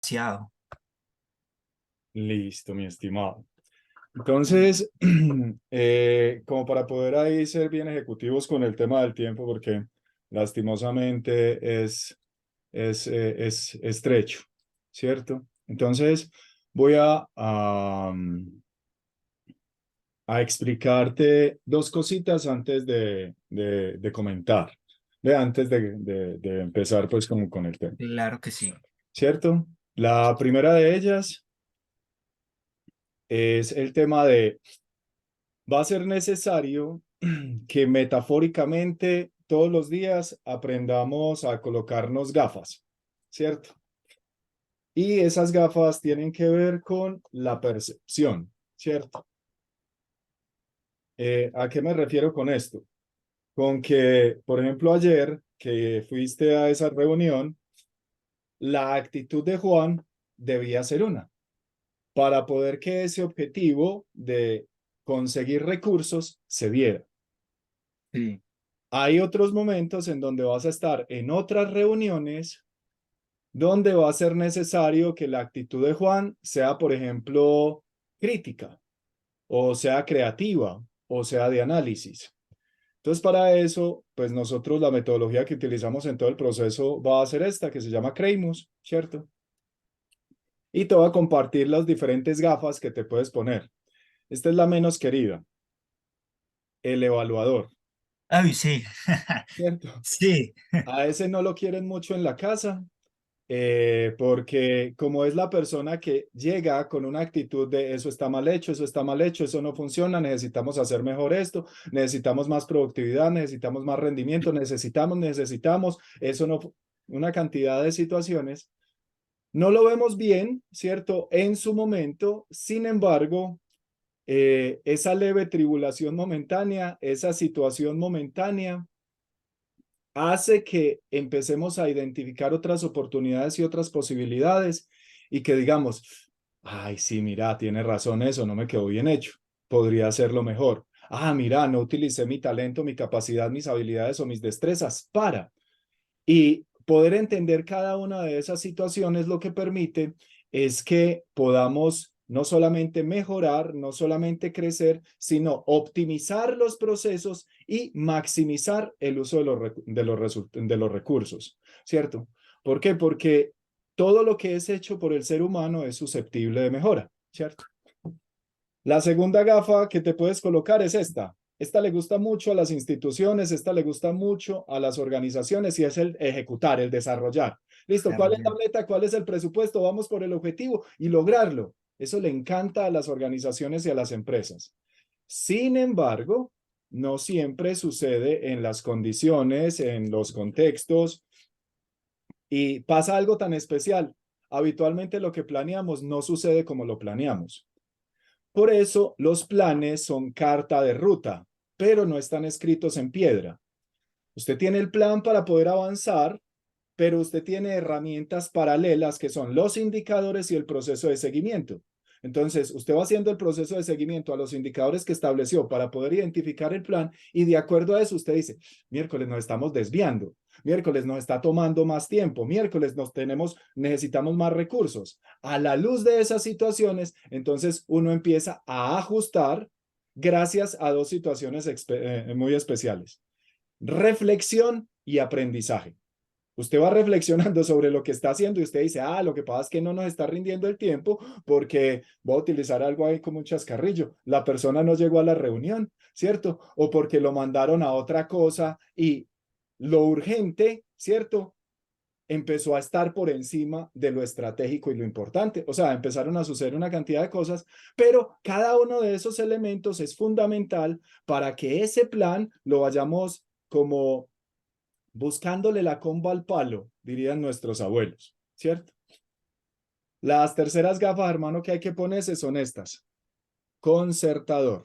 Demasiado. Listo, mi estimado. Entonces, como para poder ahí ser bien ejecutivos con el tema del tiempo, porque lastimosamente es estrecho, ¿cierto? Entonces, voy a explicarte dos cositas antes de comentar, antes de empezar pues como con el tema, Claro que sí. ¿cierto? La primera de ellas es el tema de va a ser necesario que metafóricamente todos los días aprendamos a colocarnos gafas, ¿cierto? Y esas gafas tienen que ver con la percepción, ¿cierto? ¿A qué me refiero con esto? Con que, por ejemplo, ayer que fuiste a esa reunión, la actitud de Juan debía ser una, para poder que ese objetivo de conseguir recursos se diera. Sí, Hay otros momentos en donde vas a estar en otras reuniones donde va a ser necesario que la actitud de Juan sea, por ejemplo, crítica, o sea creativa, o sea de análisis. Entonces, para eso, pues nosotros la metodología que utilizamos en todo el proceso va a ser esta, que se llama Creimus, ¿cierto? Y te voy a compartir las diferentes gafas que te puedes poner. Esta es la menos querida, el evaluador, ay, sí. ¿cierto? Sí, A ese no lo quieren mucho en la casa, porque como es la persona que llega con una actitud de eso está mal hecho, eso está mal hecho, eso no funciona, necesitamos hacer mejor esto, necesitamos más productividad, necesitamos más rendimiento, necesitamos, eso no, una cantidad de situaciones. No lo vemos bien, ¿cierto? En su momento, sin embargo, esa leve tribulación momentánea, esa situación momentánea, hace que empecemos a identificar otras oportunidades y otras posibilidades y que digamos, ay, sí, mira, tiene razón eso, no me quedó bien hecho, podría hacerlo mejor. Ah, mira, no utilicé mi talento, mi capacidad, mis habilidades o mis destrezas para. Y poder entender cada una de esas situaciones lo que permite es que podamos no solamente mejorar, no solamente crecer, sino optimizar los procesos y maximizar el uso de los recursos, ¿cierto? ¿Por qué? Porque todo lo que es hecho por el ser humano es susceptible de mejora, ¿cierto? La segunda gafa que te puedes colocar es esta. Esta le gusta mucho a las instituciones, esta le gusta mucho a las organizaciones y es el ejecutar, el desarrollar. Listo, ¿cuál es la desarrollar. meta? ¿Cuál es el presupuesto? Vamos por el objetivo y lograrlo. Eso le encanta a las organizaciones y a las empresas. Sin embargo, no siempre sucede en las condiciones, en los contextos y pasa algo tan especial. Habitualmente lo que planeamos no sucede como lo planeamos. Por eso los planes son carta de ruta, pero no están escritos en piedra. Usted tiene el plan para poder avanzar, pero usted tiene herramientas paralelas que son los indicadores y el proceso de seguimiento. Entonces, usted va haciendo el proceso de seguimiento a los indicadores que estableció para poder identificar el plan y de acuerdo a eso usted dice, miércoles nos estamos desviando, miércoles nos está tomando más tiempo, miércoles necesitamos más recursos. A la luz de esas situaciones, entonces uno empieza a ajustar gracias a dos situaciones muy especiales, reflexión y aprendizaje. Usted va reflexionando sobre lo que está haciendo y usted dice, ah, lo que pasa es que no nos está rindiendo el tiempo porque voy a utilizar algo ahí como un chascarrillo. La persona no llegó a la reunión, ¿cierto? O porque lo mandaron a otra cosa y lo urgente, ¿cierto? Empezó a estar por encima de lo estratégico y lo importante. O sea, empezaron a suceder una cantidad de cosas, pero cada uno de esos elementos es fundamental para que ese plan lo vayamos como buscándole la comba al palo, dirían nuestros abuelos, ¿cierto? Las terceras gafas, hermano, que hay que ponerse son estas. Concertador.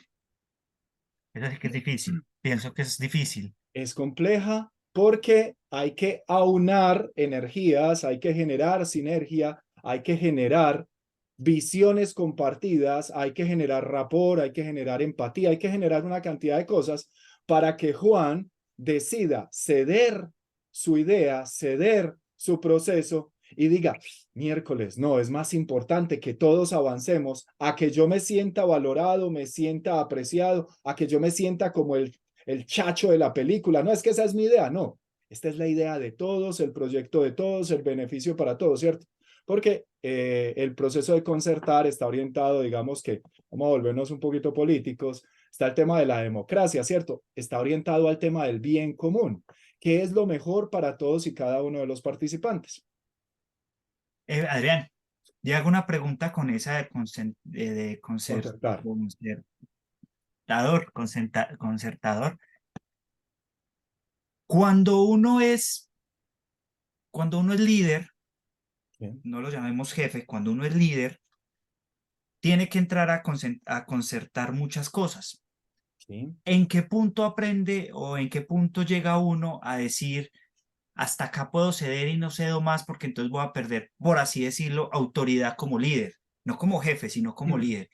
Eso sí que es difícil. Pienso que es difícil. Es compleja porque hay que aunar energías, hay que generar sinergia, hay que generar visiones compartidas, hay que generar rapport, hay que generar empatía, hay que generar una cantidad de cosas para que Juan decida ceder su idea, ceder su proceso y diga, miércoles, no, es más importante que todos avancemos a que yo me sienta valorado, me sienta apreciado, a que yo me sienta como el chacho de la película. No es que esa es mi idea, no. Esta es la idea de todos, el proyecto de todos, el beneficio para todos, ¿cierto? Porque el proceso de concertar está orientado, digamos que, vamos a volvernos un poquito políticos, está el tema de la democracia, ¿cierto? Está orientado al tema del bien común, que es lo mejor para todos y cada uno de los participantes. Adrián, yo hago una pregunta con esa de Concertar. concertador. Cuando uno es, cuando uno es líder, ¿Sí? no lo llamemos jefe, cuando uno es líder, tiene que entrar a concertar muchas cosas. ¿Sí? ¿En qué punto aprende o en qué punto llega uno a decir, hasta acá puedo ceder y no cedo más porque entonces voy a perder, por así decirlo, autoridad como líder, no como jefe, sino como líder?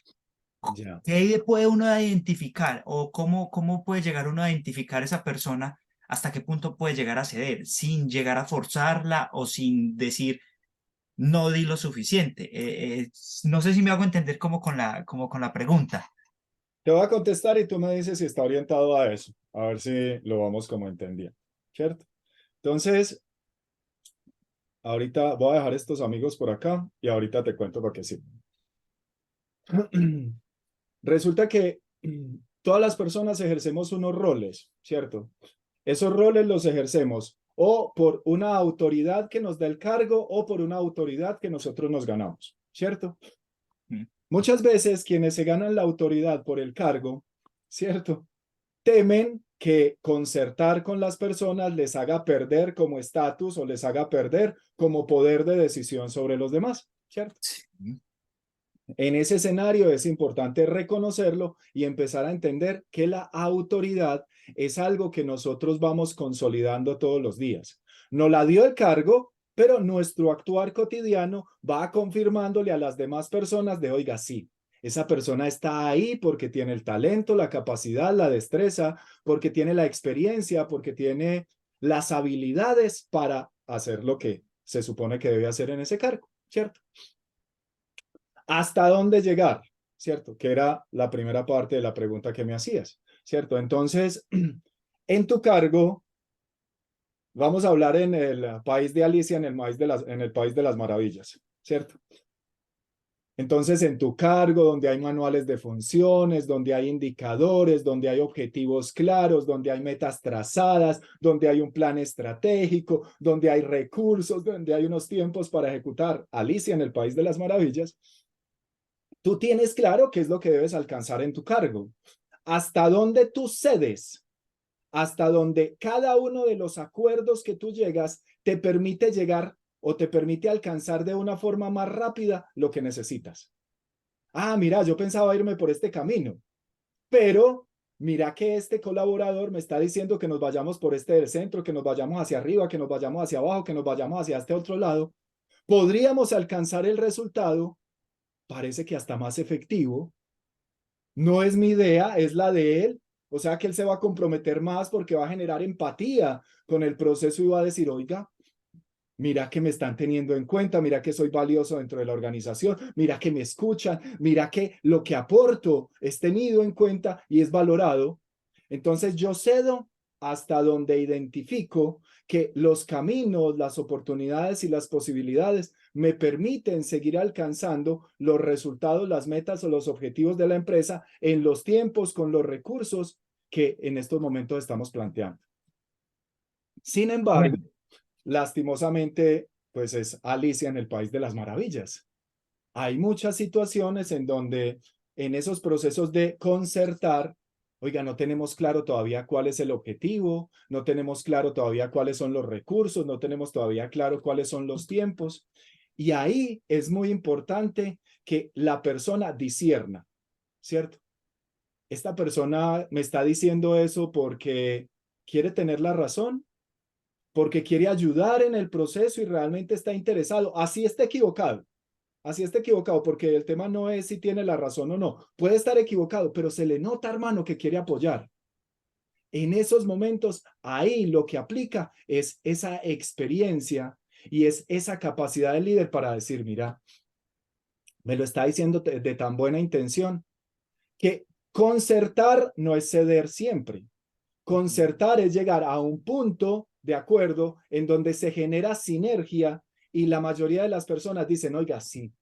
Ya. ¿Qué ahí puede uno identificar o cómo puede llegar uno a identificar esa persona? ¿Hasta qué punto puede llegar a ceder sin llegar a forzarla o sin decir no di lo suficiente? No sé si me hago entender como con la pregunta. Te voy a contestar y tú me dices si está orientado a eso. A ver si lo vamos como entendiendo, ¿cierto? Entonces, ahorita voy a dejar estos amigos por acá y ahorita te cuento lo que sí. Resulta que todas las personas ejercemos unos roles, ¿cierto? Esos roles los ejercemos o por una autoridad que nos da el cargo o por una autoridad que nosotros nos ganamos, ¿cierto? Mm. Muchas veces quienes se ganan la autoridad por el cargo, ¿cierto? Temen que concertar con las personas les haga perder como estatus o les haga perder como poder de decisión sobre los demás, ¿cierto? Sí. En ese escenario es importante reconocerlo y empezar a entender que la autoridad es algo que nosotros vamos consolidando todos los días. Nos la dio el cargo, pero nuestro actuar cotidiano va confirmándole a las demás personas de, oiga, sí, esa persona está ahí porque tiene el talento, la capacidad, la destreza, porque tiene la experiencia, porque tiene las habilidades para hacer lo que se supone que debe hacer en ese cargo, ¿cierto? ¿Hasta dónde llegar? ¿Cierto? Que era la primera parte de la pregunta que me hacías, ¿cierto? Entonces, en tu cargo, vamos a hablar en el país de Alicia, en el país de las maravillas, ¿cierto? Entonces, en tu cargo, donde hay manuales de funciones, donde hay indicadores, donde hay objetivos claros, donde hay metas trazadas, donde hay un plan estratégico, donde hay recursos, donde hay unos tiempos para ejecutar Alicia en el País de las Maravillas, tú tienes claro qué es lo que debes alcanzar en tu cargo, hasta dónde tú cedes, hasta donde cada uno de los acuerdos que tú llegas te permite llegar o te permite alcanzar de una forma más rápida lo que necesitas. Ah, mira, yo pensaba irme por este camino, pero mira que este colaborador me está diciendo que nos vayamos por este del centro, que nos vayamos hacia arriba, que nos vayamos hacia abajo, que nos vayamos hacia este otro lado. Podríamos alcanzar el resultado, parece que hasta más efectivo. No es mi idea, es la de él. O sea que él se va a comprometer más porque va a generar empatía con el proceso y va a decir, oiga, mira que me están teniendo en cuenta, mira que soy valioso dentro de la organización, mira que me escuchan, mira que lo que aporto es tenido en cuenta y es valorado. Entonces yo cedo hasta donde identifico que los caminos, las oportunidades y las posibilidades me permiten seguir alcanzando los resultados, las metas o los objetivos de la empresa en los tiempos, con los recursos que en estos momentos estamos planteando. Sin embargo, Bueno, lastimosamente, pues es Alicia en el País de las Maravillas. Hay muchas situaciones en donde en esos procesos de concertar, oiga, no tenemos claro todavía cuál es el objetivo, no tenemos claro todavía cuáles son los recursos, no tenemos todavía claro cuáles son los tiempos. Y ahí es muy importante que la persona discierna, ¿cierto? Esta persona me está diciendo eso porque quiere tener la razón, porque quiere ayudar en el proceso y realmente está interesado, así está equivocado, porque el tema no es si tiene la razón o no, puede estar equivocado, pero se le nota, hermano, que quiere apoyar. En esos momentos, ahí lo que aplica es esa experiencia, Y es esa capacidad del líder para decir, mira, me lo está diciendo de tan buena intención que concertar no es ceder siempre. Concertar es llegar a un punto de acuerdo en donde se genera sinergia y la mayoría de las personas dicen, oiga, sí,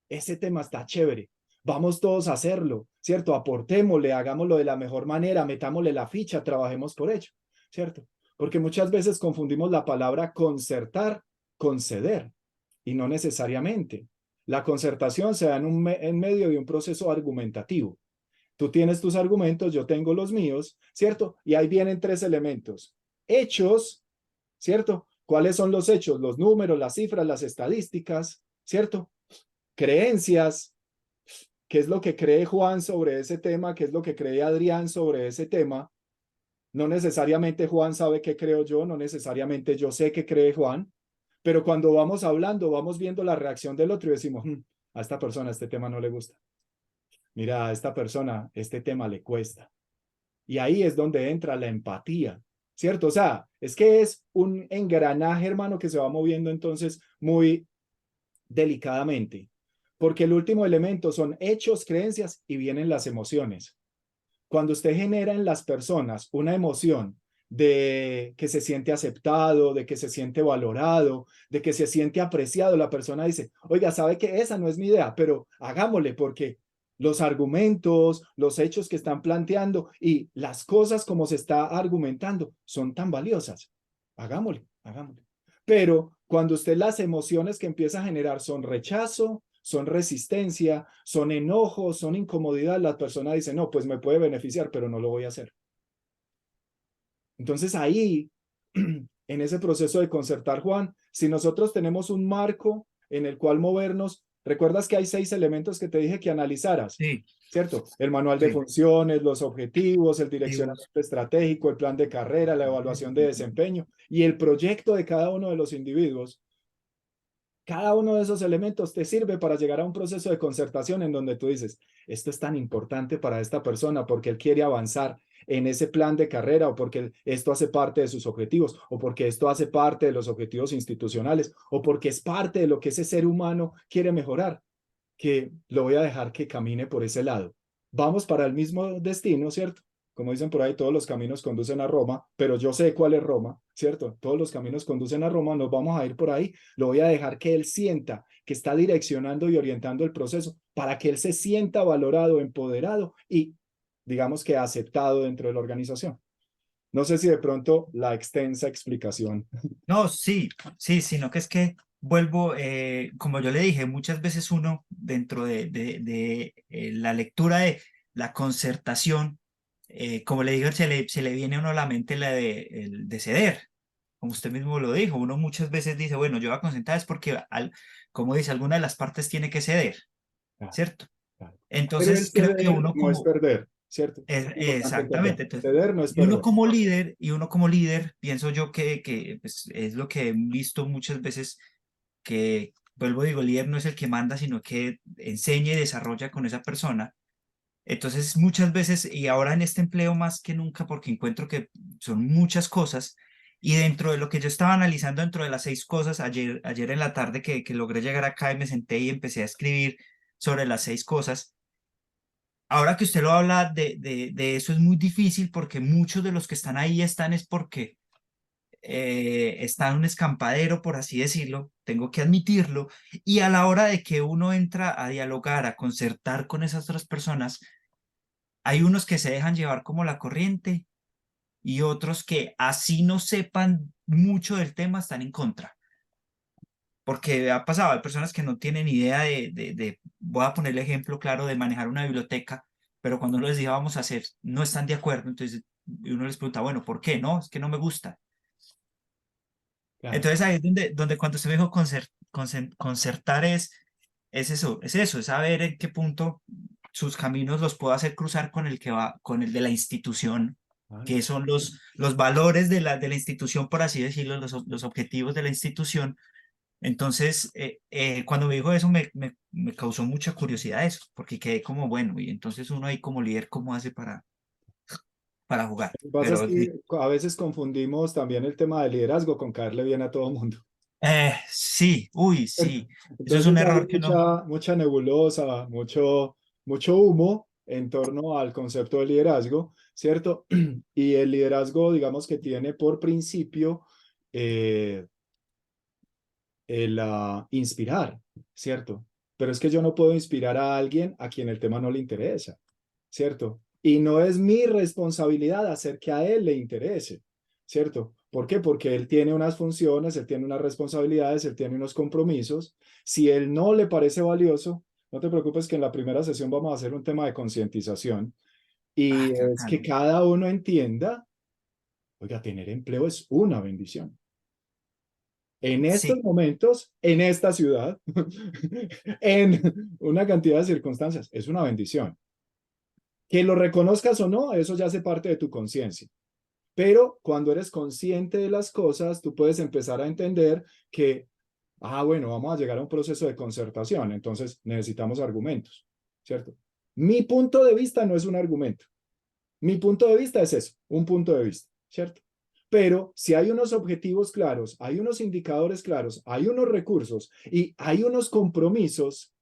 ese tema está chévere, vamos todos a hacerlo, ¿cierto? Aportémosle, hagámoslo de la mejor manera, metámosle la ficha, trabajemos por ello, ¿cierto? Porque muchas veces confundimos la palabra concertar con ceder y no necesariamente. La concertación se da en medio de un proceso argumentativo. Tú tienes tus argumentos, yo tengo los míos, ¿cierto? Y ahí vienen tres elementos. Hechos, ¿cierto? ¿Cuáles son los hechos? Los números, las cifras, las estadísticas, ¿cierto? Creencias, ¿qué es lo que cree Juan sobre ese tema? ¿Qué es lo que cree Adrián sobre ese tema? No necesariamente Juan sabe qué creo yo, no necesariamente yo sé qué cree Juan, pero cuando vamos hablando, vamos viendo la reacción del otro y decimos, a esta persona este tema no le gusta. Mira, a esta persona este tema le cuesta. Y ahí es donde entra la empatía, ¿cierto? O sea, es que es un engranaje, hermano, que se va moviendo entonces muy delicadamente, porque el último elemento son hechos, creencias y vienen las emociones. Cuando usted genera en las personas una emoción de que se siente aceptado, de que se siente valorado, de que se siente apreciado, la persona dice, oiga, sabe que esa no es mi idea, pero hagámosle porque los argumentos, los hechos que están planteando y las cosas como se está argumentando son tan valiosas. Hagámosle, hagámosle. Pero cuando usted las emociones que empieza a generar son rechazo, son resistencia, son enojo, son incomodidad, la persona dice, no, pues me puede beneficiar, pero no lo voy a hacer. Entonces ahí, en ese proceso de concertar, Juan, si nosotros tenemos un marco en el cual movernos, recuerdas que hay 6 elementos que te dije que analizaras, Sí, ¿cierto? El manual de sí. funciones, los objetivos, el Dios. direccionamiento estratégico, el plan de carrera, la evaluación de desempeño y el proyecto de cada uno de los individuos. Cada uno de esos elementos te sirve para llegar a un proceso de concertación en donde tú dices, esto es tan importante para esta persona porque él quiere avanzar en ese plan de carrera o porque esto hace parte de sus objetivos o porque esto hace parte de los objetivos institucionales o porque es parte de lo que ese ser humano quiere mejorar, que lo voy a dejar que camine por ese lado. Vamos para el mismo destino, ¿cierto? Como dicen por ahí, todos los caminos conducen a Roma, pero yo sé cuál es Roma, ¿cierto? Todos los caminos conducen a Roma, nos vamos a ir por ahí, lo voy a dejar que él sienta que está direccionando y orientando el proceso para que él se sienta valorado, empoderado y digamos que aceptado dentro de la organización. No sé si de pronto la extensa explicación. No, sí, sí, sino que es que vuelvo, como yo le dije, muchas veces uno dentro de la lectura de la concertación, como le digo, se le viene a uno a la mente la de ceder, como usted mismo lo dijo, uno muchas veces dice, bueno, yo voy a concertar es porque, como dice, alguna de las partes tiene que ceder, Claro, ¿cierto? claro. Pero el Entonces creo que ceder uno no es como, perder, ¿cierto? Es importante entender. exactamente, entonces, Ceder no es perder. y uno como líder, pienso yo que pues, es lo que he visto muchas veces, que, vuelvo digo, el líder no es el que manda, sino que enseña y desarrolla con esa persona. Entonces, muchas veces, y ahora en este empleo más que nunca, porque encuentro que son muchas cosas, y dentro de lo que yo estaba analizando, dentro de las 6 cosas, ayer en la tarde que logré llegar acá y me senté y empecé a escribir sobre las 6 cosas. Ahora que usted lo habla de eso es muy difícil porque muchos de los que están ahí están es porque están en un escampadero, por así decirlo, tengo que admitirlo, y a la hora de que uno entra a dialogar, a concertar con esas otras personas, hay unos que se dejan llevar como la corriente y otros que así no sepan mucho del tema están en contra. Porque ha pasado, hay personas que no tienen idea voy a poner el ejemplo claro, de manejar una biblioteca, pero cuando uno les dice vamos a hacer, no están de acuerdo, entonces uno les pregunta, bueno, ¿por qué? No, es que no me gusta. Claro. Entonces ahí es donde cuando usted me dijo concertar es eso, es saber en qué punto sus caminos los puedo hacer cruzar con el que va, con el de la institución, Vale. que son los valores de la institución, por así decirlo, los objetivos de la institución. Entonces, cuando me dijo eso, me causó mucha curiosidad eso, porque quedé como, bueno, y entonces uno ahí como líder, ¿cómo hace para jugar? Lo que pasa es Pero que a veces confundimos también el tema de liderazgo con caerle bien a todo el mundo. Sí, uy, sí. Eso es un Entonces hay error que uno... mucha nebulosa, mucho humo en torno al concepto de liderazgo, ¿cierto? Y el liderazgo, digamos que tiene por principio eh, el inspirar, ¿cierto? Pero es que yo no puedo inspirar a alguien a quien el tema no le interesa, ¿cierto? Y no es mi responsabilidad hacer que a él le interese, ¿cierto? ¿Por qué? Porque él tiene unas funciones, él tiene unas responsabilidades, él tiene unos compromisos. Si él no le parece valioso, no te preocupes que en la primera sesión vamos a hacer un tema de concientización y Ah, qué es que bacano. cada uno entienda, oiga, tener empleo es una bendición. En estos Sí, momentos, en esta ciudad, en una cantidad de circunstancias, es una bendición. Que lo reconozcas o no, eso ya hace parte de tu conciencia. Pero cuando eres consciente de las cosas, tú puedes empezar a entender que, bueno, vamos a llegar a un proceso de concertación, entonces necesitamos argumentos, ¿cierto? Mi punto de vista no es un argumento. Mi punto de vista es eso, un punto de vista, ¿cierto? Pero si hay unos objetivos claros, hay unos indicadores claros, hay unos recursos y hay unos compromisos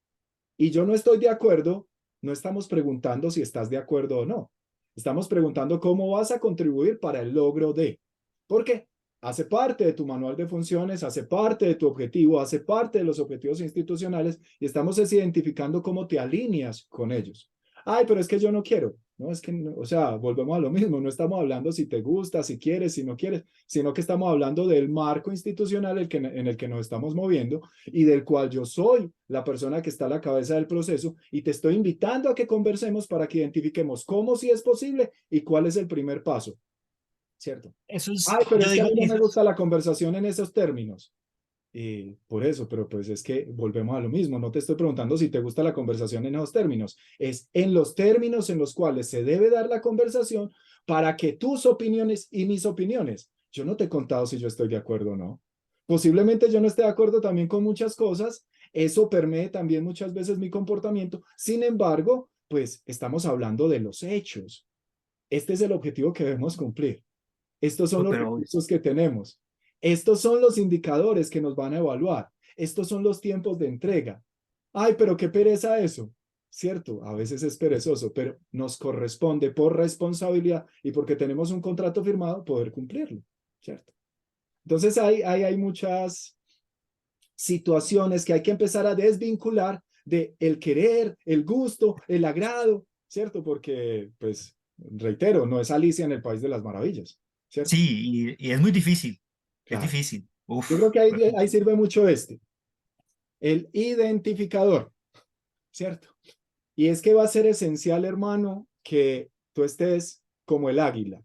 y yo no estoy de acuerdo, no estamos preguntando si estás de acuerdo o no. Estamos preguntando cómo vas a contribuir para el logro de. ¿Por qué? Hace parte de tu manual de funciones, hace parte de tu objetivo, hace parte de los objetivos institucionales y estamos identificando cómo te alineas con ellos. Ay, pero es que yo no quiero. No, es que, o sea, volvemos a lo mismo. No estamos hablando si te gusta, si quieres, si no quieres, sino que estamos hablando del marco institucional en el que nos estamos moviendo y del cual yo soy la persona que está a la cabeza del proceso y te estoy invitando a que conversemos para que identifiquemos cómo sí es posible y cuál es el primer paso, ¿cierto? eso es, Ay, pero yo es que a digo mí no que me eso es, gusta la conversación en esos términos. Por eso, pero pues es que volvemos a lo mismo. No te estoy preguntando si te gusta la conversación en esos términos. Es en los términos en los cuales se debe dar la conversación para que tus opiniones y mis opiniones, yo no te he contado si yo estoy de acuerdo o no. Posiblemente yo no esté de acuerdo también con muchas cosas. Eso permite también muchas veces mi comportamiento. Sin embargo, pues estamos hablando de los hechos. Este es el objetivo que debemos cumplir. Estos son uy, los pero recursos que tenemos. Estos son los indicadores que nos van a evaluar. Estos son los tiempos de entrega. Ay, pero qué pereza eso. Cierto, a veces es perezoso, pero nos corresponde por responsabilidad y porque tenemos un contrato firmado poder cumplirlo. ¿Cierto? Entonces hay muchas situaciones que hay que empezar a desvincular de el querer, el gusto, el agrado, ¿cierto? Porque, pues, reitero, no es Alicia en el País de las Maravillas, ¿cierto? sí, y es muy difícil, es Claro. difícil. Yo Uf, creo que ahí sirve mucho el identificador, ¿cierto? Y es que va a ser esencial, hermano, que tú estés como el águila,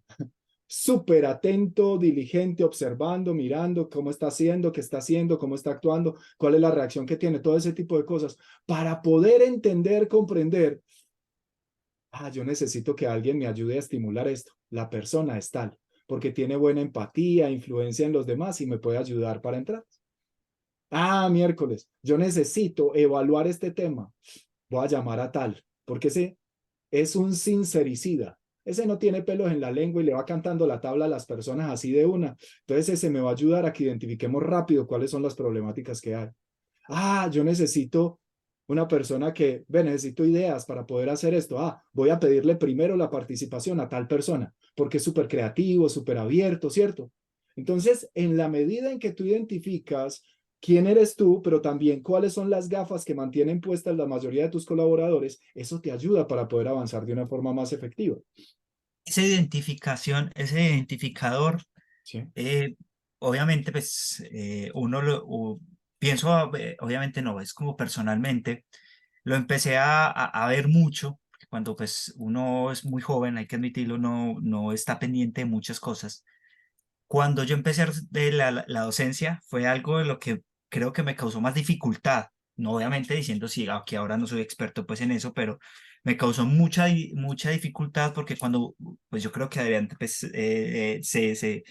súper atento, diligente, observando, mirando cómo está haciendo, qué está haciendo, cómo está actuando, cuál es la reacción que tiene, todo ese tipo de cosas, para poder entender, comprender, yo necesito que alguien me ayude a estimular esto. La persona es tal, porque tiene buena empatía, influencia en los demás y me puede ayudar para entrar. Miércoles, yo necesito evaluar este tema. Voy a llamar a tal, porque ese es un sincericida. Ese no tiene pelos en la lengua y le va cantando la tabla a las personas así de una. Entonces ese me va a ayudar a que identifiquemos rápido cuáles son las problemáticas que hay. Yo necesito una persona que, necesito ideas para poder hacer esto. Voy a pedirle primero la participación a tal persona, porque es súper creativo, súper abierto, ¿cierto? Entonces, en la medida en que tú identificas quién eres tú, pero también cuáles son las gafas que mantienen puestas la mayoría de tus colaboradores, eso te ayuda para poder avanzar de una forma más efectiva. esa identificación, ese identificador, ¿Sí? eh, obviamente, pues uno pienso, obviamente no, es como personalmente, lo empecé a ver mucho, porque cuando pues uno es muy joven, hay que admitirlo, no está pendiente de muchas cosas. Cuando yo empecé de la docencia, fue algo de lo que creo que me causó más dificultad. No obviamente diciendo sí, que ahora no soy experto pues en eso, pero me causó mucha dificultad porque cuando, pues yo creo que Adrián pues, se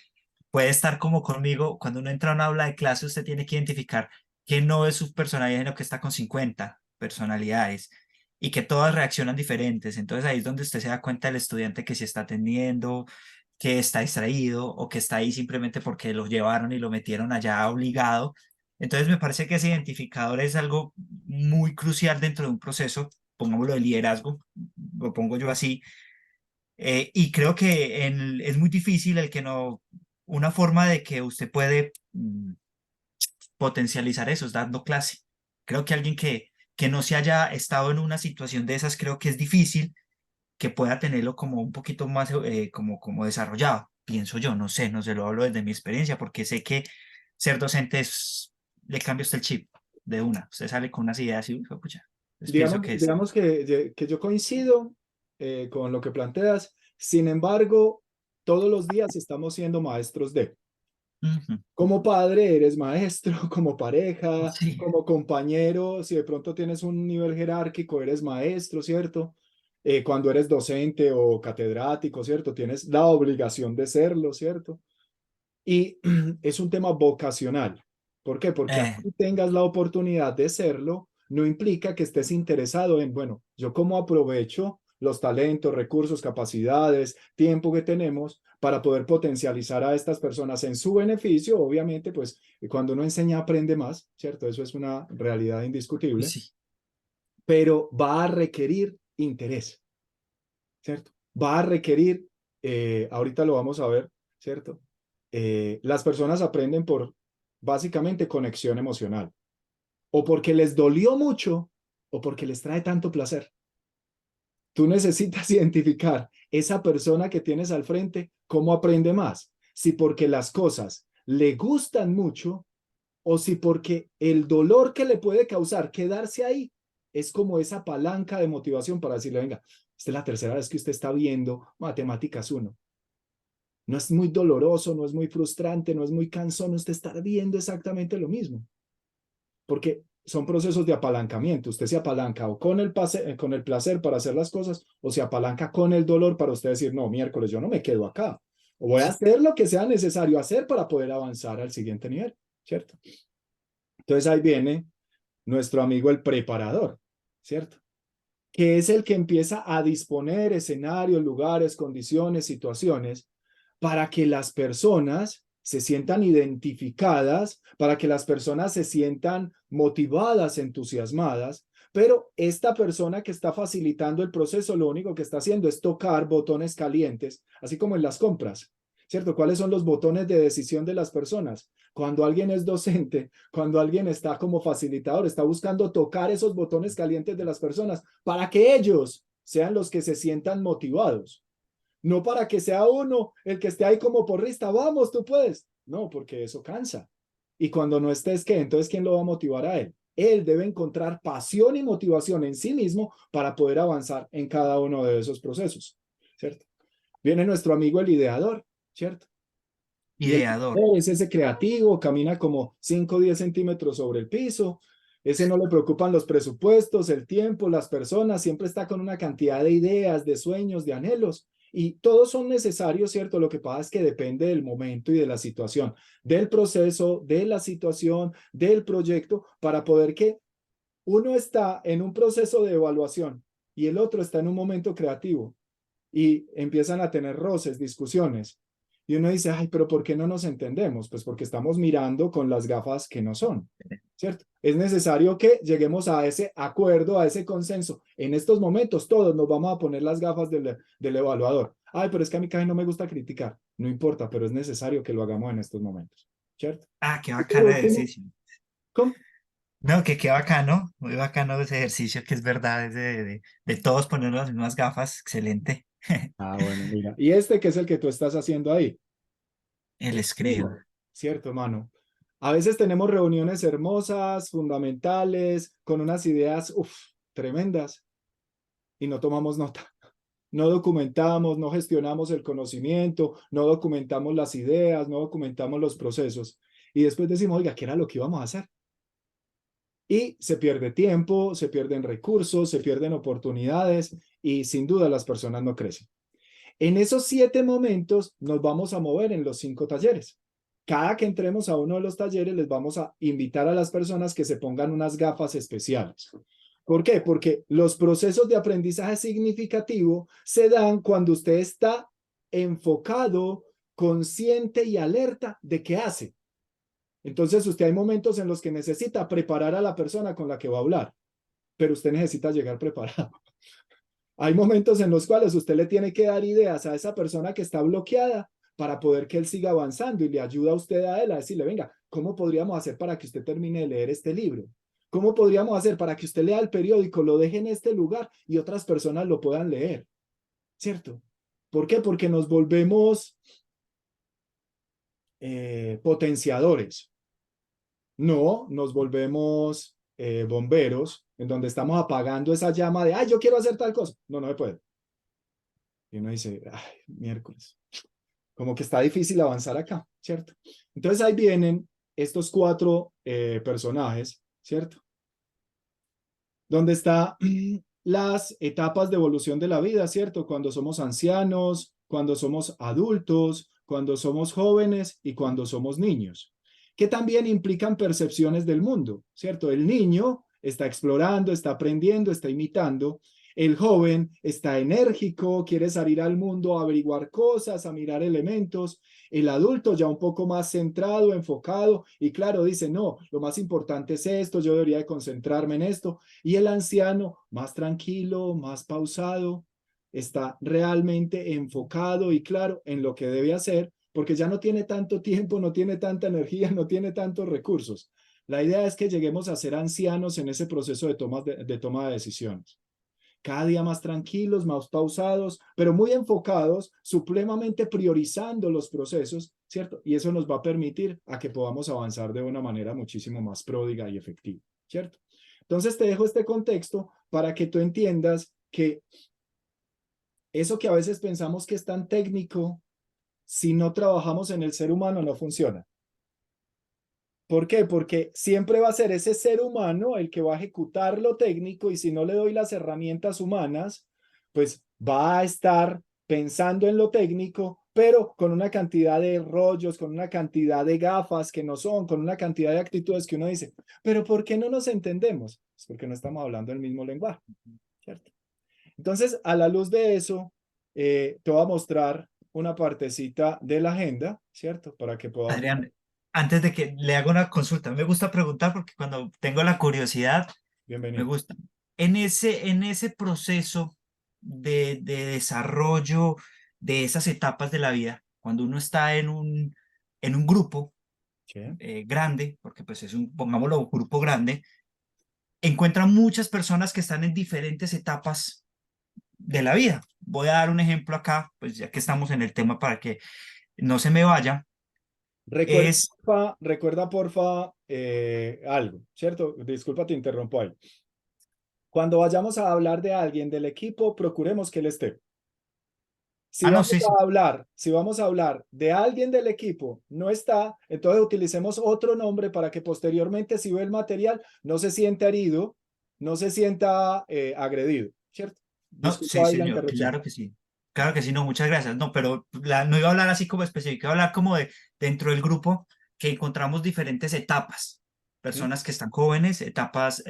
puede estar como conmigo, cuando uno entra a una aula de clase, usted tiene que identificar que no es su personalidad, sino que está con 50 personalidades y que todas reaccionan diferentes. Entonces ahí es donde usted se da cuenta del estudiante que se está atendiendo, que está distraído o que está ahí simplemente porque lo llevaron y lo metieron allá obligado. Entonces me parece que ese identificador es algo muy crucial dentro de un proceso, pongámoslo de liderazgo, lo pongo yo así, y creo que es muy difícil el que no, una forma de que usted puede potencializar eso es dando clase. Creo que alguien que no se haya estado en una situación de esas, creo que es difícil que pueda tenerlo como un poquito más como desarrollado, pienso yo, no sé, no se lo hablo desde mi experiencia, porque sé que ser docente le cambia usted el chip de una, usted sale con unas ideas y, uy, pucha, pues pienso que es. Digamos que yo coincido con lo que planteas. Sin embargo, todos los días estamos siendo maestros de. Ujú, Como padre eres maestro, como pareja, sí, como compañero, si de pronto tienes un nivel jerárquico, eres maestro, ¿cierto? Cuando eres docente o catedrático, ¿cierto? Tienes la obligación de serlo, ¿cierto? Y es un tema vocacional. ¿Por qué? Porque eh, así tengas la oportunidad de serlo, no implica que estés interesado en, bueno, yo cómo aprovecho los talentos, recursos, capacidades, tiempo que tenemos para poder potencializar a estas personas en su beneficio. Obviamente, pues cuando uno enseña aprende más, ¿cierto? Eso es una realidad uy, indiscutible, sí, pero va a requerir interés, ¿cierto? Va a requerir, ahorita lo vamos a ver, ¿cierto? Las personas aprenden por básicamente conexión emocional, o porque les dolió mucho, o porque les trae tanto placer. Tú necesitas identificar esa persona que tienes al frente, cómo aprende más. Si porque las cosas le gustan mucho, o si porque el dolor que le puede causar quedarse ahí es como esa palanca de motivación para decirle, venga, esta es la tercera vez que usted está viendo Matemáticas 1. No es muy doloroso, no es muy frustrante, no es muy cansón usted estar viendo exactamente lo mismo, porque son procesos de apalancamiento. Usted se apalanca o con el placer para hacer las cosas o se apalanca con el dolor para usted decir, no, miércoles, yo no me quedo acá. O voy a sí, hacer lo que sea necesario hacer para poder avanzar al siguiente nivel, ¿cierto? Entonces ahí viene nuestro amigo el preparador, ¿cierto? Que es el que empieza a disponer escenarios, lugares, condiciones, situaciones para que las personas se sientan identificadas, para que las personas se sientan motivadas, entusiasmadas, pero esta persona que está facilitando el proceso lo único que está haciendo es tocar botones calientes, así como en las compras, ¿cierto? ¿Cuáles son los botones de decisión de las personas? Cuando alguien es docente, cuando alguien está como facilitador, está buscando tocar esos botones calientes de las personas para que ellos sean los que se sientan motivados. No para que sea uno el que esté ahí como porrista, vamos, tú puedes. No, porque eso cansa. Y cuando no estés, ¿qué? Entonces, ¿quién lo va a motivar a él? Él debe encontrar pasión y motivación en sí mismo para poder avanzar en cada uno de esos procesos, ¿cierto? Viene nuestro amigo el ideador, ¿cierto? Y el ideador. ideador es ese creativo, camina como 5 o 10 centímetros sobre el piso. Ese no le preocupan los presupuestos, el tiempo, las personas, siempre está con una cantidad de ideas, de sueños, de anhelos. Y todos son necesarios, ¿cierto? Lo que pasa es que depende del momento y de la situación, del proceso, de la situación, del proyecto, para poder que uno está en un proceso de evaluación y el otro está en un momento creativo y empiezan a tener roces, discusiones. Y uno dice, ay, pero ¿por qué no nos entendemos? Pues porque estamos mirando con las gafas que no son, ¿cierto? Es necesario que lleguemos a ese acuerdo, a ese consenso. En estos momentos todos nos vamos a poner las gafas del evaluador. Ay, pero es que a mí casi no me gusta criticar. No importa, pero es necesario que lo hagamos en estos momentos, ¿cierto? Ah, qué Y por bacano último, ejercicio. ¿cómo? No, que qué bacano, muy bacano ese ejercicio, que es verdad, es de todos poner las mismas gafas, excelente. Ah, bueno, mira. Y este que es el que tú estás haciendo ahí. El Es escribo. mío, ¿cierto, hermano? A veces tenemos reuniones hermosas, fundamentales, con unas ideas, tremendas, y no tomamos nota. No documentamos, no gestionamos el conocimiento, no documentamos las ideas, no documentamos los procesos. Y después decimos, oiga, ¿qué era lo que íbamos a hacer? Y se pierde tiempo, se pierden recursos, se pierden oportunidades y sin duda las personas no crecen. En esos 7 momentos nos vamos a mover en los 5 talleres. Cada que entremos a uno de los talleres les vamos a invitar a las personas que se pongan unas gafas especiales. ¿Por qué? Porque los procesos de aprendizaje significativo se dan cuando usted está enfocado, consciente y alerta de qué hace. Entonces usted hay momentos en los que necesita preparar a la persona con la que va a hablar, pero usted necesita llegar preparado. Hay momentos en los cuales usted le tiene que dar ideas a esa persona que está bloqueada para poder que él siga avanzando y le ayuda a usted a él a decirle, venga, ¿cómo podríamos hacer para que usted termine de leer este libro? ¿Cómo podríamos hacer para que usted lea el periódico, lo deje en este lugar y otras personas lo puedan leer? ¿Cierto? ¿Por qué? Porque nos volvemos potenciadores. No, nos volvemos bomberos en donde estamos apagando esa llama de, ay, yo quiero hacer tal cosa. No, no se puede. Y uno dice, ay, miércoles, como que está difícil avanzar acá, ¿cierto? Entonces ahí vienen estos cuatro personajes, ¿cierto? Donde está las etapas de evolución de la vida, ¿cierto? Cuando somos ancianos, cuando somos adultos, cuando somos jóvenes y cuando somos niños, que también implican percepciones del mundo, ¿cierto? El niño está explorando, está aprendiendo, está imitando. El joven está enérgico, quiere salir al mundo a averiguar cosas, a mirar elementos. El adulto ya un poco más centrado, enfocado y claro, dice, no, lo más importante es esto, yo debería de concentrarme en esto. Y el anciano, más tranquilo, más pausado, está realmente enfocado y claro en lo que debe hacer, porque ya no tiene tanto tiempo, no tiene tanta energía, no tiene tantos recursos. La idea es que lleguemos a ser ancianos en ese proceso de toma de decisiones. Cada día más tranquilos, más pausados, pero muy enfocados, supremamente priorizando los procesos, ¿cierto? Y eso nos va a permitir a que podamos avanzar de una manera muchísimo más pródiga y efectiva, ¿cierto? Entonces te dejo este contexto para que tú entiendas que eso que a veces pensamos que es tan técnico, si no trabajamos en el ser humano, no funciona. ¿Por qué? Porque siempre va a ser ese ser humano el que va a ejecutar lo técnico y si no le doy las herramientas humanas, pues va a estar pensando en lo técnico, pero con una cantidad de rollos, con una cantidad de gafas que no son, con una cantidad de actitudes que uno dice, pero ¿por qué no nos entendemos? Es porque no estamos hablando el mismo lenguaje, ¿cierto? Entonces, a la luz de eso, te voy a mostrar una partecita de la agenda, ¿cierto? Para que podamos... Adrián, antes de que le haga una consulta, me gusta preguntar porque cuando tengo la curiosidad, me Bienvenido. gusta. En ese proceso de desarrollo de esas etapas de la vida, cuando uno está en un grupo Sí. grande, porque pues es un, pongámoslo, un grupo grande, encuentra muchas personas que están en diferentes etapas de la vida. Voy a dar un ejemplo acá, pues ya que estamos en el tema para que no se me vaya. Es, Recuerda porfa, algo, ¿cierto? Disculpa, te interrumpo ahí. Cuando vayamos a hablar de alguien del equipo, procuremos que él esté. Si no, vamos sí, sí. a hablar, si vamos a hablar de alguien del equipo, no está, entonces utilicemos otro nombre para que posteriormente, si ve el material, no se sienta herido, no se sienta agredido, ¿cierto? No, sí, Disculpa ahí la señor, interrupción. claro que sí. Claro que sí, no, muchas gracias. No, pero no iba a hablar así como específico, iba a hablar como de dentro del grupo que encontramos diferentes etapas. ¿Mm? Personas que están jóvenes, etapas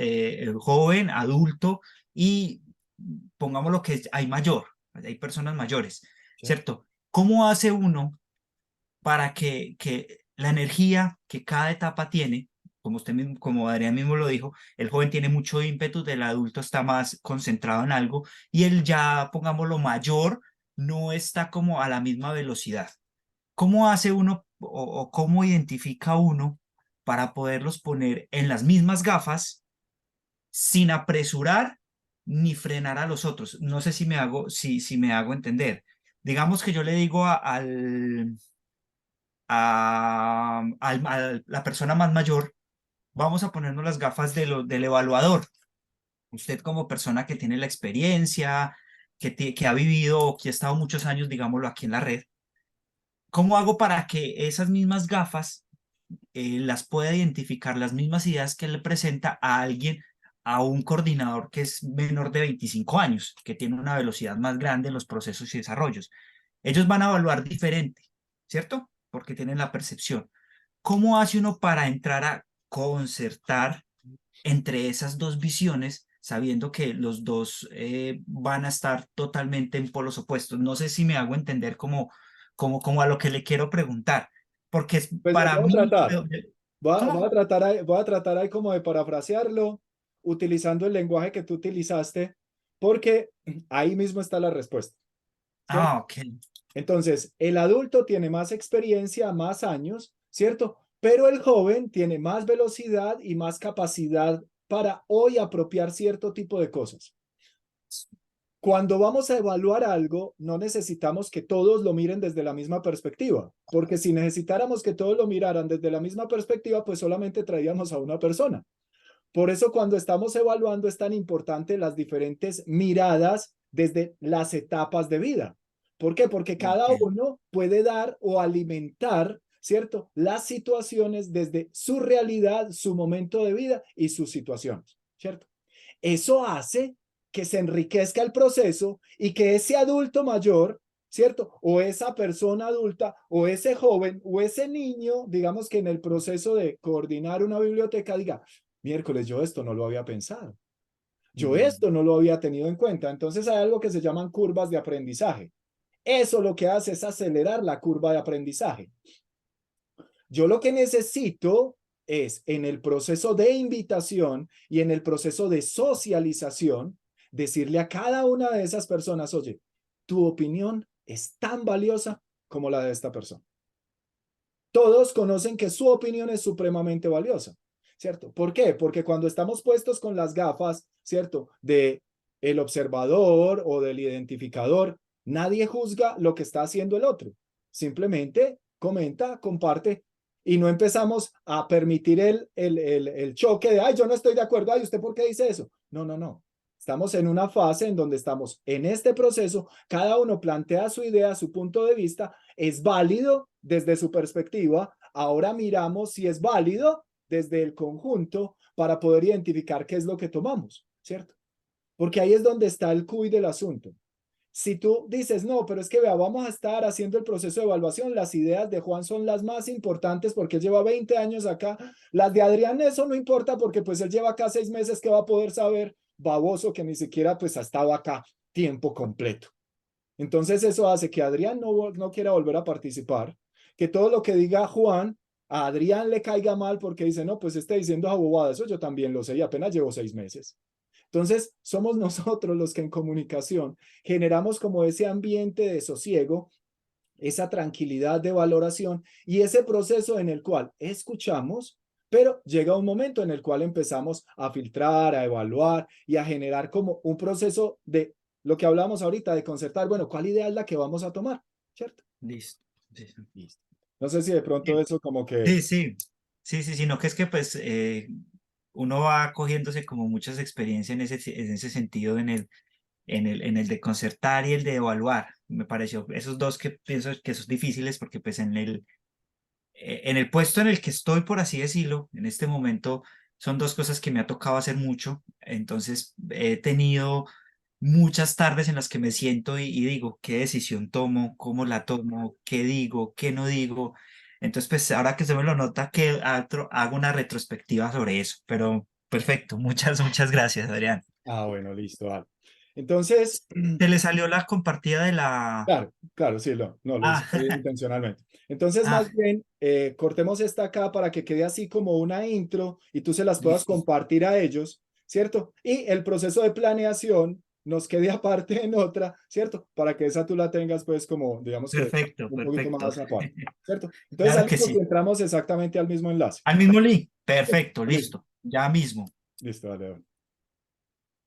joven, adulto y pongamos lo que hay mayor, hay personas mayores, ¿Sí? ¿cierto? ¿Cómo hace uno para que la energía que cada etapa tiene, como usted mismo, como Adrián mismo lo dijo, el joven tiene mucho ímpetu, el adulto está más concentrado en algo y el ya, pongámoslo, mayor no está como a la misma velocidad? ¿Cómo hace uno o cómo identifica uno para poderlos poner en las mismas gafas sin apresurar ni frenar a los otros? No sé si me hago, si me hago entender. Digamos que yo le digo a la persona más mayor, vamos a ponernos las gafas del evaluador. Usted como persona que tiene la experiencia, que ha vivido o que ha estado muchos años, digámoslo, aquí en la red, ¿cómo hago para que esas mismas gafas las pueda identificar, las mismas ideas que le presenta a alguien, a un coordinador que es menor de 25 años, que tiene una velocidad más grande en los procesos y desarrollos? Ellos van a evaluar diferente, ¿cierto? Porque tienen la percepción. ¿Cómo hace uno para entrar a concertar entre esas dos visiones, sabiendo que los dos van a estar totalmente en polos opuestos? No sé si me hago entender como a lo que le quiero preguntar, porque es Pues para vamos a mí, tratar. ¿Cómo? Voy a tratar ahí como de parafrasearlo, utilizando el lenguaje que tú utilizaste, porque ahí mismo está la respuesta, ¿cierto? Ah, ok. Entonces, el adulto tiene más experiencia, más años, ¿cierto? Pero el joven tiene más velocidad y más capacidad para hoy apropiar cierto tipo de cosas. Cuando vamos a evaluar algo, no necesitamos que todos lo miren desde la misma perspectiva, porque si necesitáramos que todos lo miraran desde la misma perspectiva, pues solamente traíamos a una persona. Por eso cuando estamos evaluando es tan importante las diferentes miradas desde las etapas de vida. ¿Por qué? Porque cada Ok. uno puede dar o alimentar, ¿cierto? Las situaciones desde su realidad, su momento de vida y sus situaciones, ¿cierto? Eso hace que se enriquezca el proceso y que ese adulto mayor, ¿cierto? O esa persona adulta, o ese joven, o ese niño, digamos que en el proceso de coordinar una biblioteca diga, miércoles, yo esto no lo había pensado. Yo Mm, esto no lo había tenido en cuenta. Entonces hay algo que se llaman curvas de aprendizaje. Eso lo que hace es acelerar la curva de aprendizaje. Yo lo que necesito es en el proceso de invitación y en el proceso de socialización, decirle a cada una de esas personas, oye, tu opinión es tan valiosa como la de esta persona. Todos conocen que su opinión es supremamente valiosa, ¿cierto? ¿Por qué? Porque cuando estamos puestos con las gafas, ¿cierto? De el observador o del identificador, nadie juzga lo que está haciendo el otro. Simplemente comenta, comparte y no empezamos a permitir el choque de, ay, yo no estoy de acuerdo, ay, ¿usted por qué dice eso? No, no, no. Estamos en una fase en donde estamos en este proceso, cada uno plantea su idea, su punto de vista, es válido desde su perspectiva, ahora miramos si es válido desde el conjunto para poder identificar qué es lo que tomamos, ¿cierto? Porque ahí es donde está el cuy del asunto. Si tú dices, no, pero es que vea, vamos a estar haciendo el proceso de evaluación, las ideas de Juan son las más importantes porque él lleva 20 años acá, las de Adrián eso no importa porque pues él lleva acá 6 meses que va a poder saber, baboso que ni siquiera pues ha estado acá tiempo completo. Entonces eso hace que Adrián no quiera volver a participar, que todo lo que diga Juan a Adrián le caiga mal porque dice, no, pues está diciendo abobada, eso yo también lo sé y apenas llevo 6 meses. Entonces, somos nosotros los que en comunicación generamos como ese ambiente de sosiego, esa tranquilidad de valoración y ese proceso en el cual escuchamos, pero llega un momento en el cual empezamos a filtrar, a evaluar y a generar como un proceso de lo que hablamos ahorita, de concertar, bueno, ¿cuál idea es la que vamos a tomar? ¿Cierto? listo. Sí, sí. Listo. No sé si de pronto eso como que, Sí, sí, sí, sí, sino que es que pues uno va cogiéndose como muchas experiencias en ese sentido en el de concertar y el de evaluar. Me pareció esos dos que pienso que son difíciles porque pues en el puesto en el que estoy, por así decirlo, en este momento son dos cosas que me ha tocado hacer mucho. Entonces he tenido muchas tardes en las que me siento y digo, ¿qué decisión tomo? ¿Cómo la tomo? ¿Qué digo? ¿Qué no digo? Entonces, pues ahora que se me lo nota, que hago una retrospectiva sobre eso. Pero perfecto, muchas gracias, Adrián. bueno, listo, vale. Entonces, ¿Te le salió la compartida de la... claro, claro, sí, no, lo hice Ah, intencionalmente. Entonces, más ah, bien, cortemos esta acá para que quede así como una intro y tú se las puedas listo. compartir a ellos, ¿cierto? Y el proceso de planeación nos quede aparte en otra, ¿cierto? Para que esa tú la tengas, pues, como, digamos que Perfecto, un poquito perfecto. más aparte, ¿cierto? Entonces, Claro ahí que nos sí. entramos exactamente al mismo enlace. Al mismo link. Perfecto, Listo, listo. Ya mismo. listo, dale, dale.